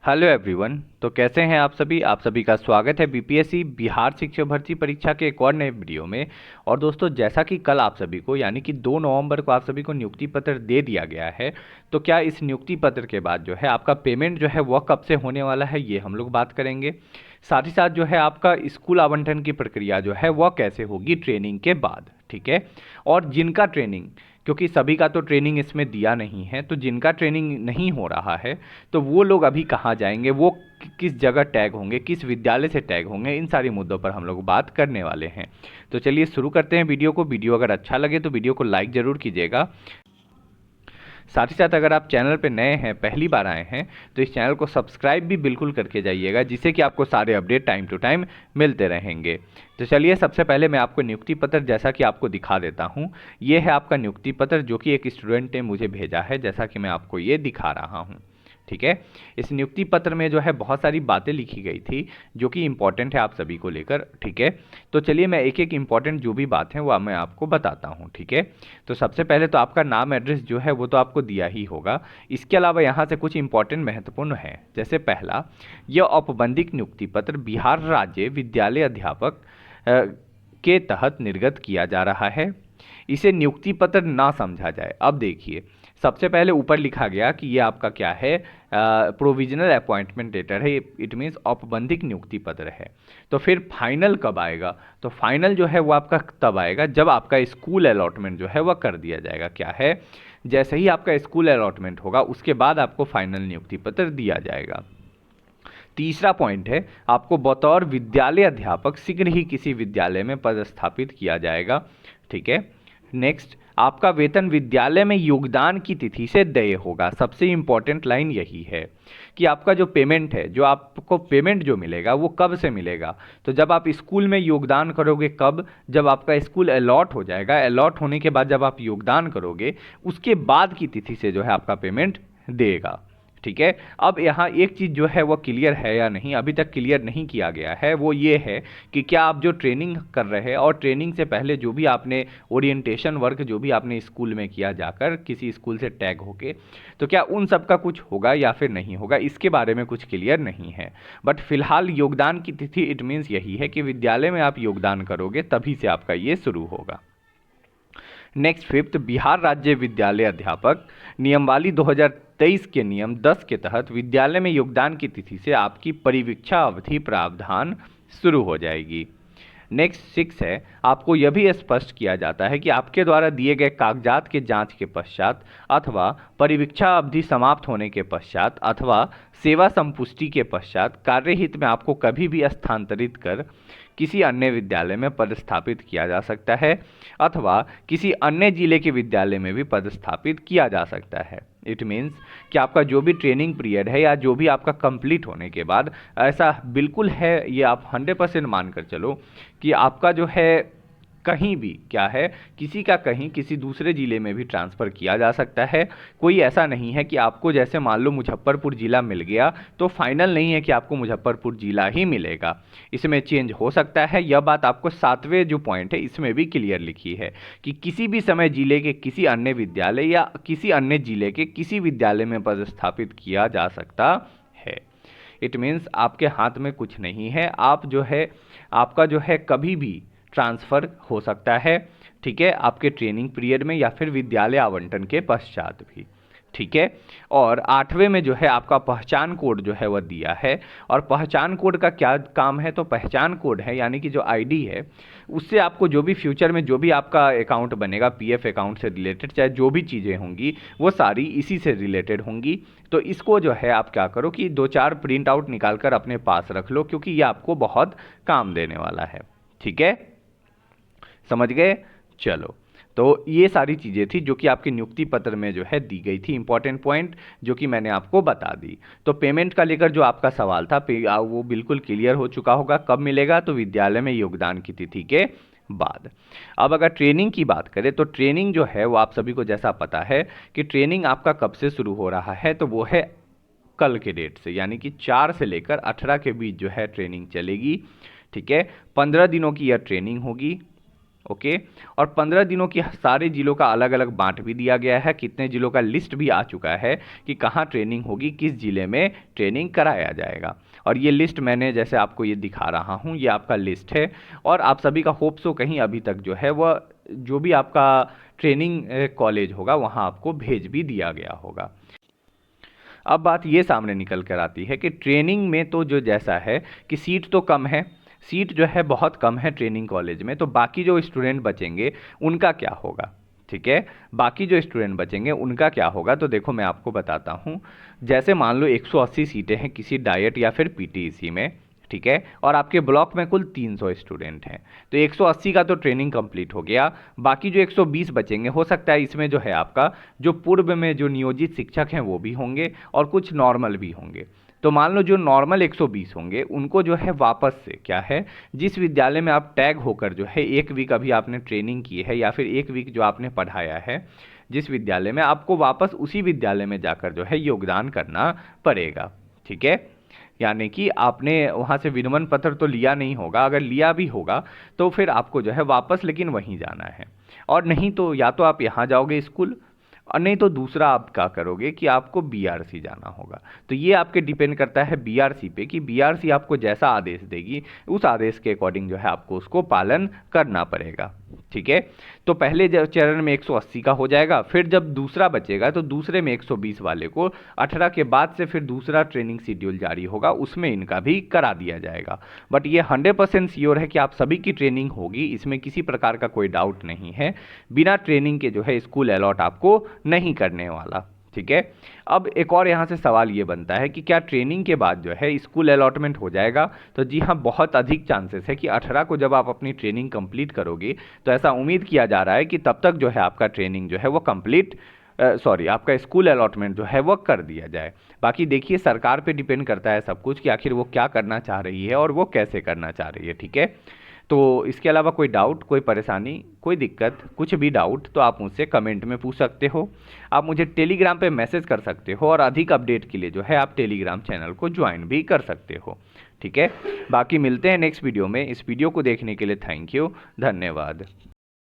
Hello everyone. तो कैसे हैं आप सभी का स्वागत है बीपीएससी बिहार शिक्षक भर्ती परीक्षा के एक और नए वीडियो में। और दोस्तों, जैसा कि कल आप सभी को यानी कि 2 नवंबर को आप सभी को नियुक्ति पत्र दे दिया गया है, तो क्या इस नियुक्ति पत्र के बाद जो है आपका पेमेंट जो है वह कब से होने वाला है, ये हम लोग बात करेंगे। साथ ही साथ जो है आपका स्कूल आवंटन की प्रक्रिया जो है वह कैसे होगी ट्रेनिंग के बाद, ठीक है। और जिनका ट्रेनिंग, क्योंकि सभी का तो ट्रेनिंग इसमें दिया नहीं है, तो जिनका ट्रेनिंग नहीं हो रहा है तो वो लोग अभी कहाँ जाएंगे, वो किस जगह टैग होंगे, किस विद्यालय से टैग होंगे, इन सारी मुद्दों पर हम लोग बात करने वाले हैं। तो चलिए शुरू करते हैं वीडियो को। वीडियो अगर अच्छा लगे तो वीडियो को लाइक ज़रूर कीजिएगा। साथ ही साथ अगर आप चैनल पर नए हैं, पहली बार आए हैं, तो इस चैनल को सब्सक्राइब भी बिल्कुल करके जाइएगा, जिससे कि आपको सारे अपडेट टाइम टू टाइम मिलते रहेंगे। तो चलिए सबसे पहले मैं आपको नियुक्ति पत्र जैसा कि आपको दिखा देता हूँ। ये है आपका नियुक्ति पत्र जो कि एक स्टूडेंट ने मुझे भेजा है, जैसा कि मैं आपको ये दिखा रहा हूँ, ठीक है। इस नियुक्ति पत्र में जो है बहुत सारी बातें लिखी गई थी जो कि इम्पोर्टेंट है आप सभी को लेकर, ठीक है। तो चलिए मैं एक एक इम्पॉर्टेंट जो भी बात है वह मैं आपको बताता हूँ, ठीक है। तो सबसे पहले तो आपका नाम एड्रेस जो है वो तो आपको दिया ही होगा। इसके अलावा यहाँ से कुछ इंपॉर्टेंट महत्वपूर्ण है। जैसे पहला, यह औपबंधिक नियुक्ति पत्र बिहार राज्य विद्यालय अध्यापक के तहत निर्गत किया जा रहा है। इसे नियुक्ति पत्र ना समझा जाए। अब देखिए, सबसे पहले ऊपर लिखा गया कि ये आपका क्या है, प्रोविजनल अपॉइंटमेंट लेटर है, इट मीन्स औपबंधिक नियुक्ति पत्र है। तो फिर फाइनल कब आएगा? तो फाइनल जो है वो आपका तब आएगा जब आपका स्कूल अलॉटमेंट जो है वह कर दिया जाएगा। क्या है, जैसे ही आपका स्कूल अलॉटमेंट होगा उसके बाद आपको फाइनल नियुक्ति पत्र दिया जाएगा। तीसरा पॉइंट है, आपको बतौर विद्यालय अध्यापक शीघ्र ही किसी विद्यालय में पदस्थापित किया जाएगा, ठीक है। नेक्स्ट, आपका वेतन विद्यालय में योगदान की तिथि से देय होगा। सबसे इंपॉर्टेंट लाइन यही है कि आपका जो पेमेंट है, जो आपको पेमेंट जो मिलेगा वो कब से मिलेगा। तो जब आप स्कूल में योगदान करोगे, कब? जब आपका स्कूल अलॉट हो जाएगा। अलॉट होने के बाद जब आप योगदान करोगे उसके बाद की तिथि से जो है आपका पेमेंट देगा, ठीक है। अब यहाँ एक चीज़ जो है वो क्लियर है या नहीं, अभी तक क्लियर नहीं किया गया है, वो ये है कि क्या आप जो ट्रेनिंग कर रहे हैं और ट्रेनिंग से पहले जो भी आपने ओरिएंटेशन वर्क जो भी आपने स्कूल में किया जाकर किसी स्कूल से टैग होके, तो क्या उन सब का कुछ होगा या फिर नहीं होगा, इसके बारे में कुछ क्लियर नहीं है। बट फिलहाल योगदान की तिथि इट मीन्स यही है कि विद्यालय में आप योगदान करोगे तभी से आपका ये शुरू होगा। नेक्स्ट, फिफ्थ, बिहार राज्य विद्यालय अध्यापक नियमावली 2023 के नियम 10 के तहत विद्यालय में योगदान की तिथि से आपकी परिवीक्षा अवधि प्रावधान शुरू हो जाएगी। नेक्स्ट, सिक्स है, आपको यह भी स्पष्ट किया जाता है कि आपके द्वारा दिए गए कागजात के जांच के पश्चात अथवा परिवीक्षा अवधि समाप्त होने के पश्चात अथवा सेवा संपुष्टि के पश्चात कार्यहित में आपको कभी भी स्थानांतरित कर किसी अन्य विद्यालय में पदस्थापित किया जा सकता है अथवा किसी अन्य जिले के विद्यालय में भी पदस्थापित किया जा सकता है। इट मीन्स कि आपका जो भी ट्रेनिंग पीरियड है या जो भी आपका कंप्लीट होने के बाद, ऐसा बिल्कुल है, ये आप 100% मान कर चलो कि आपका जो है कहीं भी क्या है, किसी का कहीं किसी दूसरे ज़िले में भी ट्रांसफ़र किया जा सकता है। कोई ऐसा नहीं है कि आपको जैसे मान लो मुजफ्फरपुर ज़िला मिल गया तो फाइनल नहीं है कि आपको मुजफ्फरपुर ज़िला ही मिलेगा, इसमें चेंज हो सकता है। यह बात आपको 7वें जो पॉइंट है इसमें भी क्लियर लिखी है कि किसी भी समय ज़िले के किसी अन्य विद्यालय या किसी अन्य ज़िले के किसी विद्यालय में पदस्थापित किया जा सकता है। इट मीन्स आपके हाथ में कुछ नहीं है, आप जो है आपका जो है कभी भी ट्रांसफ़र हो सकता है, ठीक है, आपके ट्रेनिंग पीरियड में या फिर विद्यालय आवंटन के पश्चात भी, ठीक है। और 8वें में जो है आपका पहचान कोड जो है वह दिया है। और पहचान कोड का क्या काम है? तो पहचान कोड है यानी कि जो आईडी है, उससे आपको जो भी फ्यूचर में जो भी आपका अकाउंट बनेगा पीएफ अकाउंट से रिलेटेड, चाहे जो भी चीज़ें होंगी वो सारी इसी से रिलेटेड होंगी। तो इसको जो है आप क्या करो कि 2-4 प्रिंट आउट निकाल कर अपने पास रख लो, क्योंकि ये आपको बहुत काम देने वाला है, ठीक है, समझ गए? चलो, तो ये सारी चीज़ें थी जो कि आपके नियुक्ति पत्र में जो है दी गई थी, इंपॉर्टेंट पॉइंट जो कि मैंने आपको बता दी। तो पेमेंट का लेकर जो आपका सवाल था वो बिल्कुल क्लियर हो चुका होगा। कब मिलेगा? तो विद्यालय में योगदान की तिथि के बाद। अब अगर ट्रेनिंग की बात करें तो ट्रेनिंग जो है वो आप सभी को जैसा पता है कि ट्रेनिंग आपका कब से शुरू हो रहा है, तो वो है कल के डेट से, यानी कि 4 से लेकर 18 के बीच जो है ट्रेनिंग चलेगी, ठीक है। 15 दिनों की यह ट्रेनिंग होगी, ओके। और 15 दिनों की सारे जिलों का अलग अलग बांट भी दिया गया है, कितने जिलों का लिस्ट भी आ चुका है कि कहाँ ट्रेनिंग होगी, किस जिले में ट्रेनिंग कराया जाएगा। और ये लिस्ट मैंने जैसे आपको ये दिखा रहा हूँ, ये आपका लिस्ट है। और आप सभी का होप सो कहीं अभी तक जो है वह जो भी आपका ट्रेनिंग कॉलेज होगा वहाँ आपको भेज भी दिया गया होगा। अब बात ये सामने निकल कर आती है कि ट्रेनिंग में तो जो जैसा है कि सीट तो कम है, सीट जो है बहुत कम है ट्रेनिंग कॉलेज में, तो बाकी जो स्टूडेंट बचेंगे उनका क्या होगा, ठीक है। बाकी जो स्टूडेंट बचेंगे उनका क्या होगा, तो देखो मैं आपको बताता हूँ। जैसे मान लो 180 सीटें हैं किसी डाइट या फिर पीटीईसी में, ठीक है, और आपके ब्लॉक में कुल 300 स्टूडेंट हैं, तो 180 का तो ट्रेनिंग कंप्लीट हो गया। बाकी जो 120 बचेंगे, हो सकता है इसमें जो है आपका जो पूर्व में जो नियोजित शिक्षक हैं वो भी होंगे और कुछ नॉर्मल भी होंगे। तो मान लो जो नॉर्मल 120 होंगे उनको जो है वापस से क्या है, जिस विद्यालय में आप टैग होकर जो है 1 वीक अभी आपने ट्रेनिंग की है या फिर 1 वीक जो आपने पढ़ाया है जिस विद्यालय में, आपको वापस उसी विद्यालय में जाकर जो है योगदान करना पड़ेगा, ठीक है। यानी कि आपने वहाँ से विनमन पत्र तो लिया नहीं होगा, अगर लिया भी होगा तो फिर आपको जो है वापस लेकिन वहीं जाना है। और नहीं तो या तो आप यहाँ जाओगे स्कूल, और नहीं तो दूसरा आप क्या करोगे कि आपको बीआरसी जाना होगा। तो ये आपके डिपेंड करता है बीआरसी पे कि बीआरसी आपको जैसा आदेश देगी उस आदेश के अकॉर्डिंग जो है आपको उसको पालन करना पड़ेगा, ठीक है। तो पहले जब चरण में 180 का हो जाएगा, फिर जब दूसरा बचेगा तो दूसरे में 120 वाले को 18 के बाद से फिर दूसरा ट्रेनिंग शेड्यूल जारी होगा, उसमें इनका भी करा दिया जाएगा। बट ये 100% श्योर है कि आप सभी की ट्रेनिंग होगी, इसमें किसी प्रकार का कोई डाउट नहीं है। बिना ट्रेनिंग के जो है स्कूल अलॉट आपको नहीं करने वाला, ठीक है। अब एक और यहाँ से सवाल ये बनता है कि क्या ट्रेनिंग के बाद जो है स्कूल अलॉटमेंट हो जाएगा, तो जी हाँ, बहुत अधिक चांसेस है कि 18 को जब आप अपनी ट्रेनिंग कंप्लीट करोगे तो ऐसा उम्मीद किया जा रहा है कि तब तक जो है आपका ट्रेनिंग जो है वो कंप्लीट आपका स्कूल अलॉटमेंट जो है वो कर दिया जाए। बाकी देखिए सरकार पे डिपेंड करता है सब कुछ कि आखिर वो क्या करना चाह रही है और वो कैसे करना चाह रही है, ठीक है। तो इसके अलावा कोई डाउट, कोई परेशानी, कोई दिक्कत, कुछ भी डाउट तो आप मुझसे कमेंट में पूछ सकते हो। आप मुझे टेलीग्राम पे मैसेज कर सकते हो और अधिक अपडेट के लिए जो है आप टेलीग्राम चैनल को ज्वाइन भी कर सकते हो, ठीक है। बाकी मिलते हैं नेक्स्ट वीडियो में। इस वीडियो को देखने के लिए थैंक यू, धन्यवाद।